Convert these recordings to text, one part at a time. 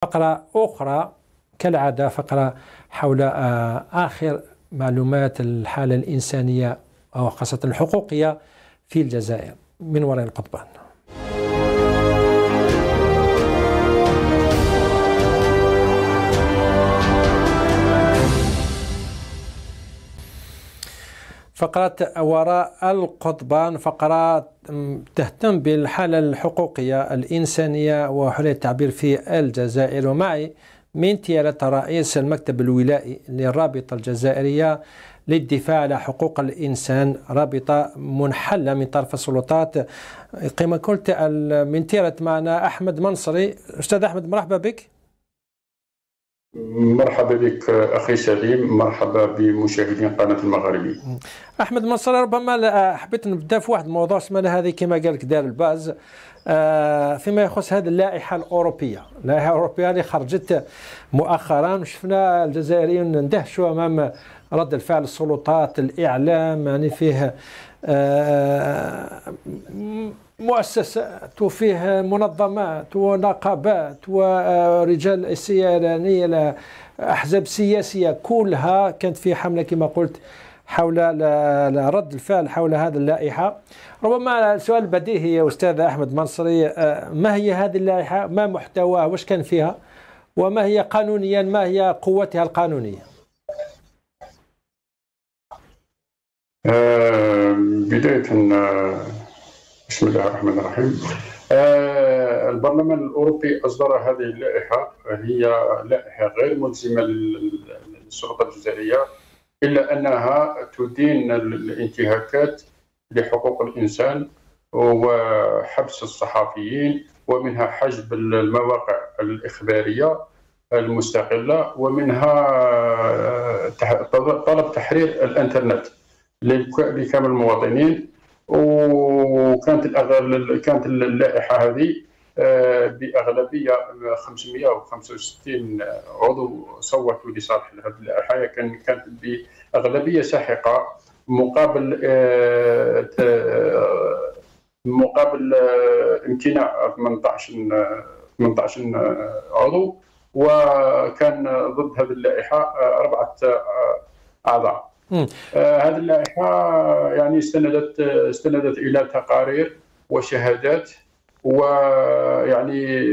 فقرة أخرى كالعادة، فقرة حول آخر معلومات الحالة الإنسانية أو خاصة الحقوقية في الجزائر من وراء القضبان. فقرة وراء القضبان فقرة تهتم بالحالة الحقوقية الإنسانية وحرية التعبير في الجزائر. ومعي من تيالة رئيس المكتب الولائي للرابطة الجزائرية للدفاع على حقوق الإنسان، رابطة منحلة من طرف السلطات. كما قلت من تيالة معنا أحمد منصري. أستاذ أحمد، مرحبا بك. مرحبا بك أخي سليم، مرحبا بمشاهدين قناة المغاربي. أحمد منصري، ربما حبيت نبدأ في واحد الموضوع اسمه هذه كما قال لك دار الباز فيما يخص هذه اللائحة الأوروبية، اللائحة الأوروبية اللي خرجت مؤخرا، وشفنا الجزائريين اندهشوا أمام رد الفعل السلطات، الإعلام يعني فيه مؤسسات وفيه منظمات ونقابات ورجال سيرانية، أحزاب سياسية، كلها كانت في حملة كما قلت حول رد الفعل حول هذه اللائحة. ربما السؤال البديهي يا أستاذ أحمد منصري، ما هي هذه اللائحة؟ ما محتواها؟ وش كان فيها؟ وما هي قانونيا؟ ما هي قوتها القانونية؟ بداية بسم الله الرحمن الرحيم. البرلمان الأوروبي أصدر هذه اللائحة، هي لائحة غير ملزمة للسلطة الجزائرية، إلا أنها تدين الانتهاكات لحقوق الإنسان وحبس الصحفيين، ومنها حجب المواقع الإخبارية المستقلة، ومنها طلب تحرير الإنترنت لكامل المواطنين. وكانت كانت اللائحة هذه بأغلبية 565 عضو صوتوا لصالح هذه اللائحة، كانت بأغلبية ساحقة مقابل امتناع 18 عضو، وكان ضد هذه اللائحة 4 أعضاء. هذه اللائحة يعني استندت إلى تقارير وشهادات، ويعني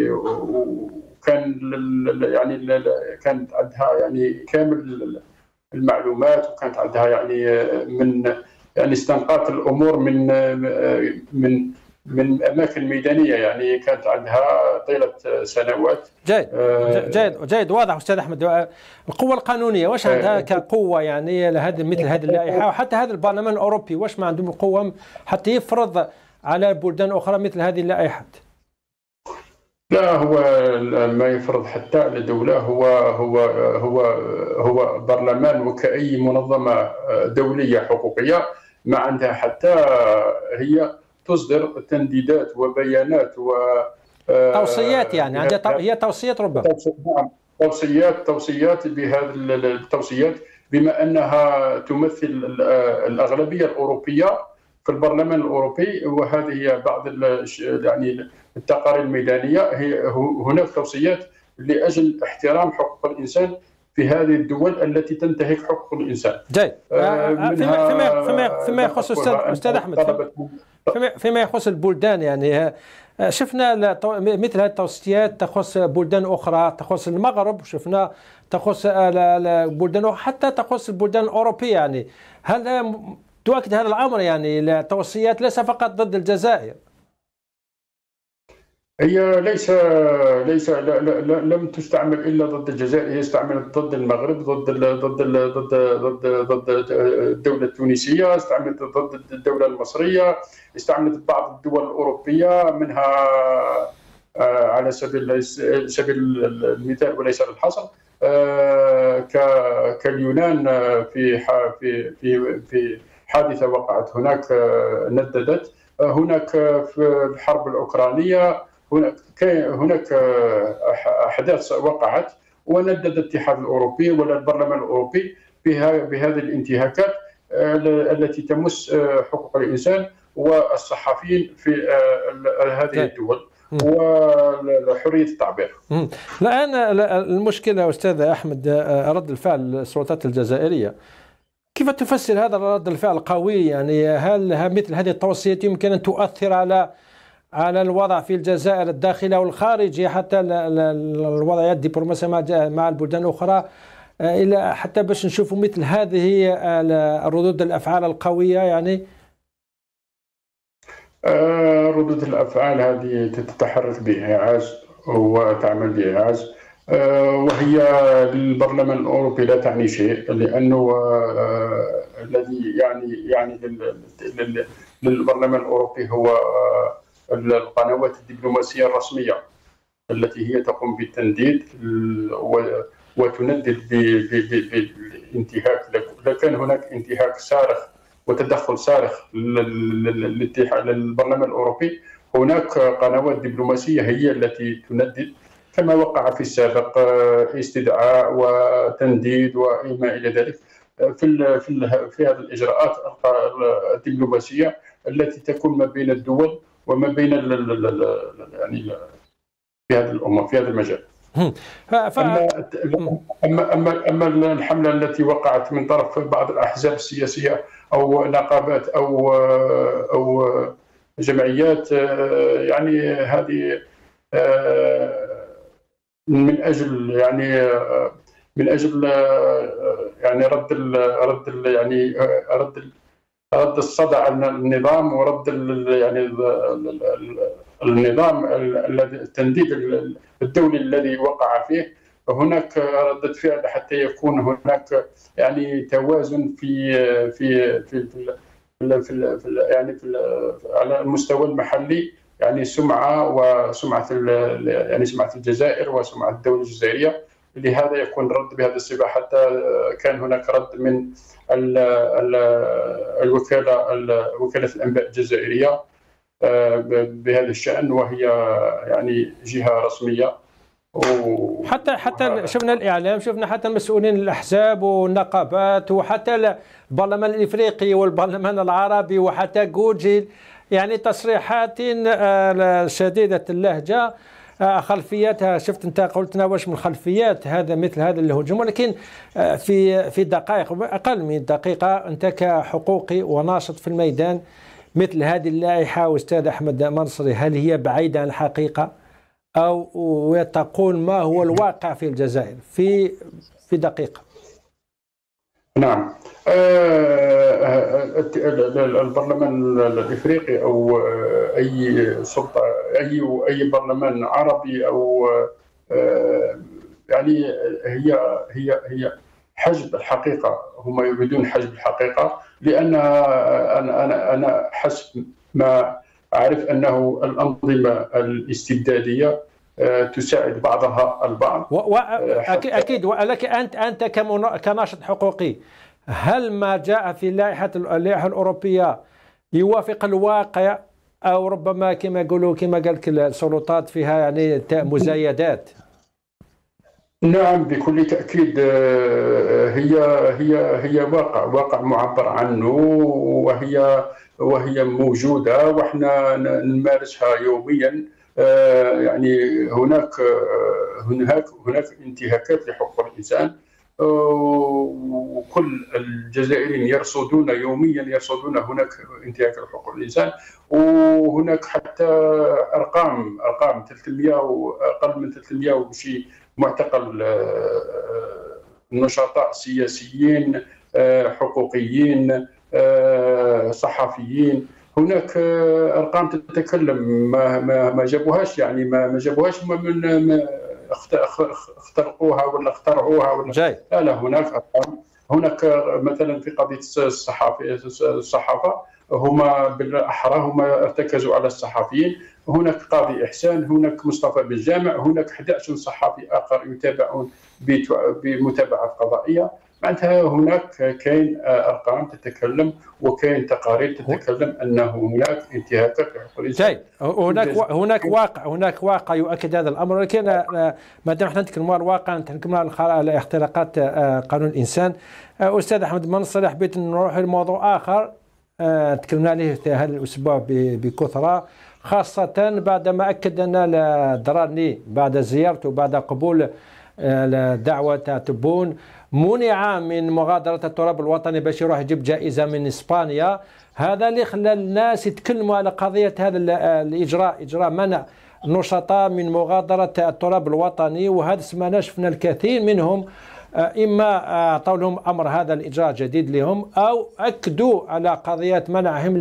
كانت عندها يعني كامل المعلومات، وكانت عندها يعني استنقاط الأمور من أماكن ميدانية، يعني كانت عندها طيلة سنوات. جيد واضح أستاذ أحمد. القوة القانونية واش عندها كقوة يعني مثل هذه اللائحة، وحتى هذا البرلمان الأوروبي واش ما عندهم القوة حتى يفرض على بلدان أخرى مثل هذه اللائحات؟ لا، هو ما يفرض حتى على دولة، هو برلمان وكأي منظمة دولية حقوقية، ما عندها حتى هي تصدر تنديدات وبيانات و توصيات، يعني عندها هي توصيات، ربما توصيات بهذه التوصيات، بما أنها تمثل الأغلبية الأوروبية في البرلمان الأوروبي. وهذه هي بعض يعني التقارير الميدانية، هناك توصيات لأجل احترام حقوق الإنسان في هذه الدول التي تنتهك حقوق الإنسان. جيد. فيما يخص أستاذ أحمد، فيما يخص البلدان، يعني شفنا مثل هذه التوصيات تخص بلدان أخرى، تخص المغرب، شفنا تخص بلدان أخرى، حتى تخص البلدان الأوروبية. يعني هل تؤكد هذا الأمر؟ يعني التوصيات ليس فقط ضد الجزائر. هي لم تستعمل الا ضد الجزائر، هي استعملت ضد المغرب، ضد الدوله التونسيه، استعملت ضد الدوله المصريه، استعملت بعض الدول الاوروبيه، منها على سبيل المثال وليس الحصر كاليونان في حادثه وقعت هناك، نددت هناك في الحرب الاوكرانيه، هناك أحداث وقعت وندد الاتحاد الأوروبي ولا البرلمان الأوروبي بهذه الانتهاكات التي تمس حقوق الإنسان والصحفيين في هذه الدول. وحرية التعبير. الآن المشكلة أستاذ أحمد رد الفعل السلطات الجزائرية، كيف تفسر هذا رد الفعل القوي؟ يعني هل مثل هذه التوصيات يمكن أن تؤثر على الوضع في الجزائر الداخلي والخارجي، حتى الوضعيات الدبلوماسية مع البلدان الأخرى، إلى حتى باش نشوفوا مثل هذه ردود الأفعال القوية؟ يعني ردود الأفعال هذه تتحرك بإيعاج وتعمل بإيعاج، وهي للبرلمان الأوروبي لا تعني شيء، لأنه الذي يعني للبرلمان الأوروبي هو القنوات الدبلوماسية الرسمية التي هي تقوم بالتنديد وتندد بالانتهاك. إذا كان هناك انتهاك صارخ وتدخل صارخ للبرلمان الأوروبي، هناك قنوات دبلوماسية هي التي تندد، كما وقع في السابق، استدعاء وتنديد وما إلى ذلك في هذه الإجراءات الدبلوماسية التي تكون ما بين الدول وما بين يعني في هذه الأمور في هذا المجال. أما الحملة التي وقعت من طرف بعض الأحزاب السياسية أو نقابات أو جمعيات، يعني هذه من أجل رد الصدى عن النظام، ورد النظام التنديد الدولي الذي وقع فيه. هناك ردة فعل حتى يكون هناك توازن على المستوى المحلي، سمعة سمعة الجزائر وسمعة الدولة الجزائرية. لهذا يكون رد بهذا الصيغة. حتى كان هناك رد من وكالة الأنباء الجزائرية بهذا الشأن، وهي جهة رسمية. حتى شفنا الإعلام، شفنا حتى مسؤولين الأحزاب والنقابات، وحتى البرلمان الإفريقي والبرلمان العربي، وحتى جوجل، تصريحات شديدة اللهجة، خلفياتها شفت انت قلتنا واش من خلفيات مثل هذا الهجوم. ولكن في دقائق، اقل من دقيقه، انت كحقوقي وناشط في الميدان، مثل هذه اللائحه استاذ احمد منصري، هل هي بعيده عن الحقيقه او تقول ما هو الواقع في الجزائر في دقيقه؟ نعم، البرلمان الافريقي او اي سلطه، اي برلمان عربي، او هي حجب الحقيقه. هم يريدون حجب الحقيقه، لان انا حسب ما اعرف انه الانظمه الاستبداديه تساعد بعضها البعض. اكيد. ولكن انت كناشط حقوقي، هل ما جاء في اللائحه الاوروبيه يوافق الواقع، او ربما كما يقولوا كما قالك السلطات فيها مزايدات؟ نعم، بكل تأكيد. هي واقع معبر عنه، وهي موجودة، وإحنا نمارسها يوميا. هناك انتهاكات لحقوق الإنسان، وكل الجزائريين يوميا هناك انتهاك لحقوق الإنسان. وهناك حتى أرقام 300 وأقل من 300 وشي معتقل نشطاء سياسيين، حقوقيين، صحفيين. هناك ارقام تتكلم ما جابوهاش، ما جابوهاش من اخترقوها ولا اخترعوها ولا لا، هناك ارقام. هناك مثلا في قضيه الصحافه، هما بالاحرى هما ارتكزوا على الصحفيين. هناك قاضي احسان، هناك مصطفى بن جامع، هناك 11 صحفي اخر يتابعون بمتابعه قضائيه. معناتها هناك كاين ارقام تتكلم، وكاين تقارير تتكلم انه هناك انتهاكات لحقوق الانسان. هناك واقع يؤكد هذا الامر. ولكن ما دام احنا نتكلموا على الواقع، نتكلموا على اختراقات قانون الانسان. استاذ احمد منصري، حبيت نروح لموضوع اخر تكلمنا عليه هذا الاسبوع بكثره، خاصة بعدما أكد أن الدراني بعد زيارته بعد قبول الدعوة تاع تبون منع من مغادرة التراب الوطني باش يروح يجيب جائزة من إسبانيا. هذا اللي خلى الناس يتكلموا على قضية هذا الإجراء، إجراء منع نشطاء من مغادرة التراب الوطني. وهذا سمعنا شفنا الكثير منهم إما أعطوا لهم أمر هذا الإجراء جديد لهم أو أكدوا على قضية منعهم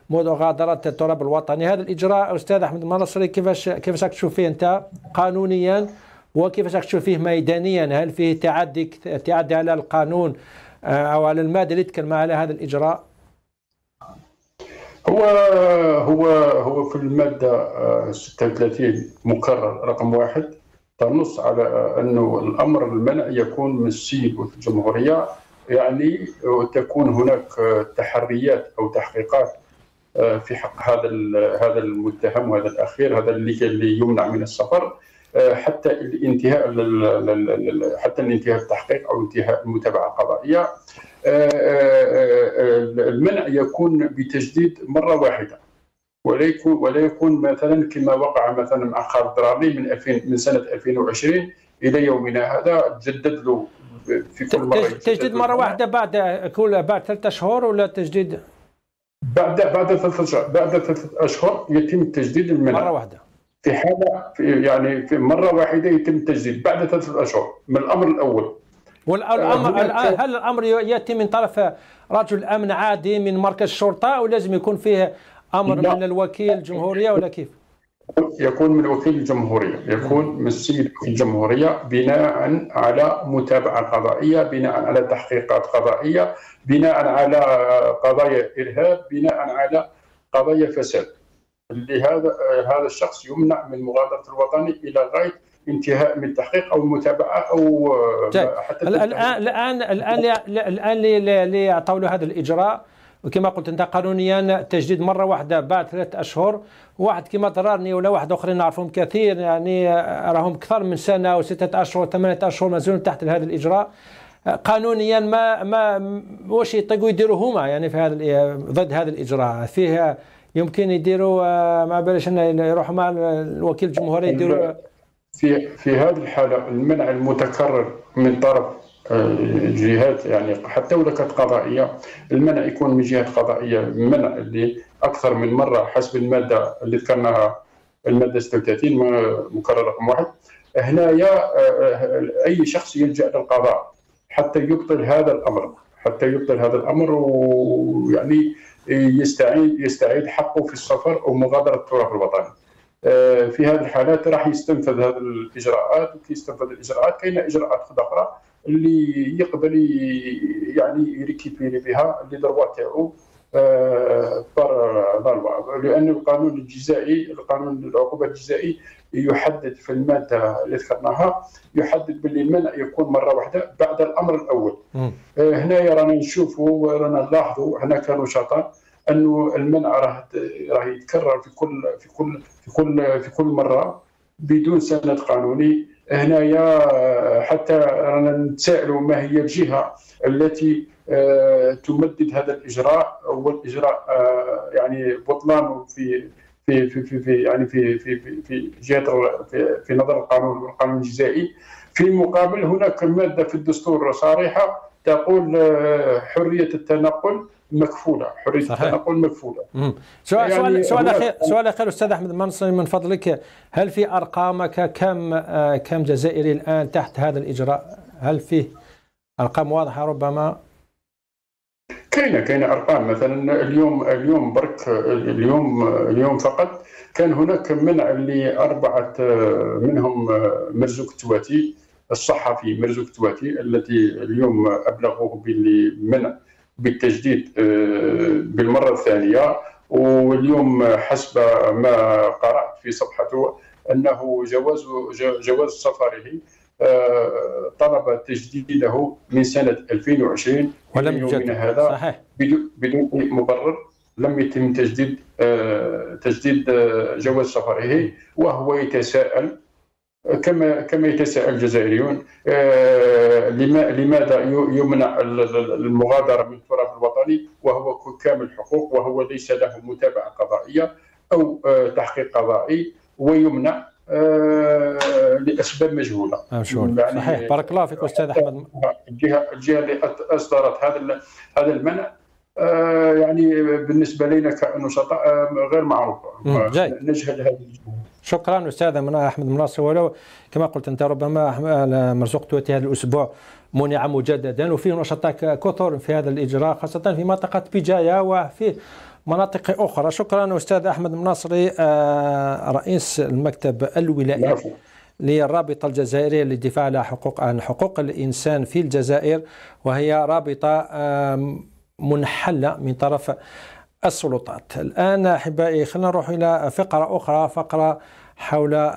لمغادرة التراب الوطني. هذا الإجراء أستاذ أحمد المنصري كيفاش راك تشوف فيه أنت قانونيا وكيفاش راك تشوف فيه ميدانيا؟ هل فيه تعدي على القانون أو على المادة اللي تكلم على هذا الإجراء؟ هو في المادة 36 مكرر رقم 1 تنص على أنه الأمر المنع يكون من السيد الجمهورية، يعني تكون هناك تحريات أو تحقيقات في حق هذا المتهم وهذا الأخير، هذا اللي يمنع من السفر حتى الانتهاء التحقيق أو انتهاء المتابعة القضائية. المنع يكون بتجديد مرة واحدة ولا يكون مثلا كما وقع مثلا مع خالد دراري من سنة 2020 إلى يومنا هذا، تجدد له في كل مرة. تجديد مرة واحدة بعد 3 أشهر ولا تجديد؟ بعد 3 أشهر يتم تجديد المنع مرة واحدة. في حالة يعني في مرة واحدة يتم التجديد بعد 3 أشهر من الأمر الأول. هل الأمر يأتي من طرف رجل أمن عادي من مركز الشرطة أو لازم يكون فيه أمر من الوكيل الجمهورية ولا كيف؟ يكون من وكيل الجمهورية، يكون من السيد الجمهورية بناء على متابعة قضائية، بناء على تحقيقات قضائية، بناء على قضايا إرهاب، بناء على قضايا فساد. هذا الشخص يمنع من مغادرة الوطن إلى غاية انتهاء من التحقيق او المتابعه او حتى الان اللي اعطوا له هذا الاجراء وكما قلت انت قانونيا تجديد مره واحده بعد 3 أشهر. واحد كما ضررني ولا واحد اخرين نعرفهم كثير يعني راهم اكثر من سنه و6 أشهر 8 أشهر مازالوا تحت هذا الاجراء. قانونيا ما واش يطيقوا يديروا هما يعني في هذا ضد هذا الاجراء؟ فيه يمكن يديروا ما بالش يروحوا مع الوكيل الجمهوري يديروا في هذه الحالة المنع المتكرر من طرف جهات يعني حتى ولو كانت قضائية، المنع يكون من جهات قضائية، منع اللي أكثر من مرة حسب المادة اللي ذكرناها المادة 36 مكرر رقم 1. هنايا أي شخص يلجأ للقضاء حتى يبطل هذا الأمر ويعني يستعيد حقه في السفر أو مغادرة التراب الوطني. في هذه الحالات راح يستنفذ هذه الإجراءات، وكي يستنفذ الإجراءات كاينة إجراءات أخرى اللي يقبل يعني يريكيبيري بها اللي دروا تاعو لأن القانون الجزائي، القانون العقوبة الجزائي يحدد في المادة اللي ذكرناها يحدد باللي المنع يكون مرة واحدة بعد الأمر الأول. هنا رانا نشوفوا ورانا نلاحظوا هنا كانوا شطار انه المنع راه يتكرر في كل مره بدون سند قانوني. هنايا حتى رانا نتساءلوا ما هي الجهه التي تمدد هذا الاجراء، والاجراء يعني بطلانه في يعني في جهه في نظر القانون الجزائي. في المقابل هناك ماده في الدستور صريحه تقول حريه التنقل مكفوله، حريه التنقل مكفوله. سؤال اخير استاذ احمد المنصري من فضلك، هل في ارقامك كم جزائري الان تحت هذا الاجراء؟ هل فيه ارقام واضحه؟ ربما كاينه ارقام، مثلا اليوم برك اليوم فقط كان هناك منع ل4 منهم مرزوق التواتي، الصحفي مرزوق التواتي التي اليوم ابلغوه باللي منع بالتجديد بالمرة الثانية. واليوم حسب ما قرأت في صفحته أنه جواز سفره طلب تجديده من سنة 2020 ولم يوجد هذا بدون مبرر، لم يتم تجديد جواز سفره، وهو يتساءل كما يتساءل الجزائريون لماذا يمنع المغادرة من التراب الوطني وهو كامل الحقوق وهو ليس له متابعة قضائية. أو تحقيق قضائي، ويمنع لأسباب مجهولة. يعني صحيح. بارك الله فيك أستاذ أحمد. الجهة اللي أصدرت هذا المنع يعني بالنسبة لنا كنشطاء غير معروفة. نجهل هذه الجهة. شكرا أستاذ أحمد مناصر. ولو كما قلت أنت ربما مرزوق توتي هذا الأسبوع منع مجددا، وفيه نشطاء كثر في هذا الإجراء خاصة في منطقة بجاية وفي مناطق أخرى. شكرا أستاذ أحمد مناصري، رئيس المكتب الولائي للرابطة الجزائرية للدفاع عن حقوق الإنسان في الجزائر، وهي رابطة منحلة من طرف السلطات. الآن أحبائي خلينا نروح إلى فقرة أخرى، فقرة حول